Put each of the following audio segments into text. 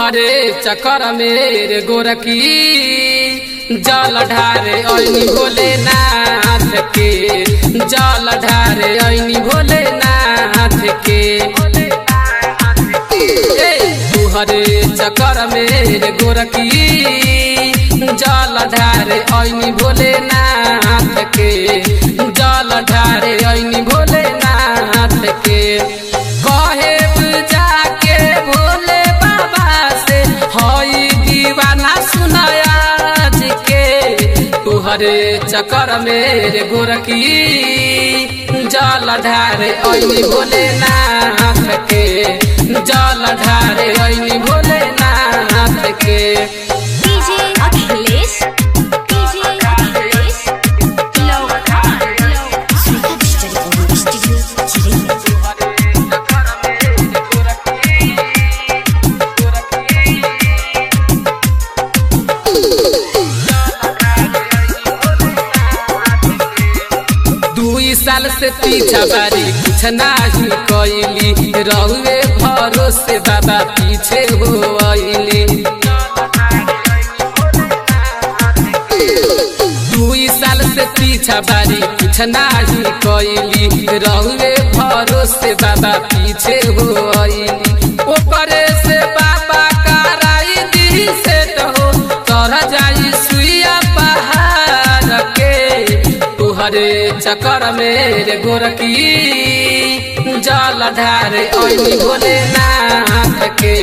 तोहरे चक्कर मेरे गोरखी जल ढारे ऐनी भोलेनाथ के, जल ढारे ऐनी भोलेनाथ के। तोहरे चक्कर मेरे गोरखी जल ढारे ऐनी भोलेनाथ के, जल ढारे ऐनी भोलेनाथ के। कहे जाके भोले बाबा से हई दीवाना सुनाया जी के। तोहरे चक्कर मेरे गोरखी जल ढारे ऐनी भोलेनाथ के, जल ढारे ऐनी भोलेनाथ के। DJ Akhilesh, DJ Akhilesh local स्वीटा डिजिटल ऑडियो स्टूडियो चिरैया। दुई साल से पीछा बारी कुछ नहीं कैली, रहुए भरोसे बाबा पीछे हो आइली। दुई साल से पीछा बारी कुछ नहीं कैली, रहुए भरोसे बाबा पीछे हो आइली। ओकरे से बाबा कराई दी से हो तर जाई सुइया पहाड़ के। तोहरे चक्कर मेरे गोरखी जल ढारे ऐनी भोलेनाथ के,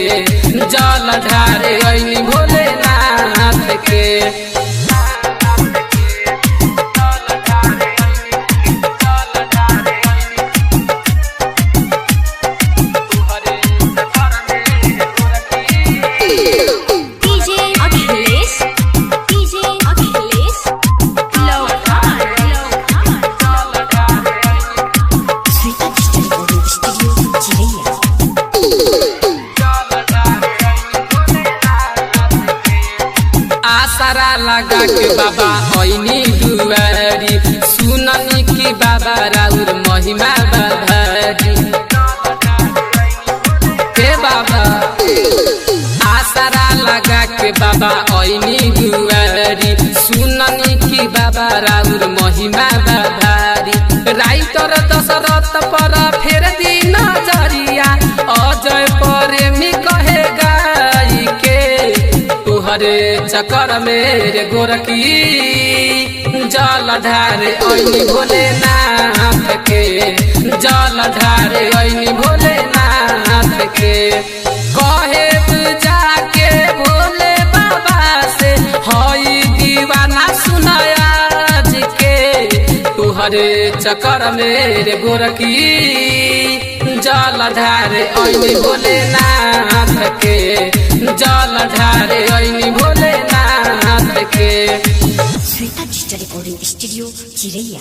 जल ढारे ऐनी भोलेनाथ के। DJ Akhilesh, DJ Akhilesh local स्वीटा डिजिटल ऑडियो स्टूडियो चिरैया। आसरा लगा के बाबा ऐनी दुआरी, सुननी की बाबा राउर महिमा बाभारी। हे बाबा आसरा लगा के बाबा ऐनी दुआरी, सुननी की बाबा राउर महिमा बाभारी। राइटर दशरथ पर फेर दी नजरिया, अजय प्रेमी कहे गाई के। तोहरे चक्कर मेरे गोरखी जल ढारे ऐनी भोलेनाथ के, जल ढारे ऐनी भोलेनाथ के। कहे जाके भोले बाबा से हई दीवाना सुनाया जी के। तोहरे चक्कर मेरे गोरखी जल ढारे ऐनी भोलेनाथ के, जल ढारे ऐनी भोलेनाथ के। स्वीटा डिजिटल ऑडियो स्टूडियो चिरैया।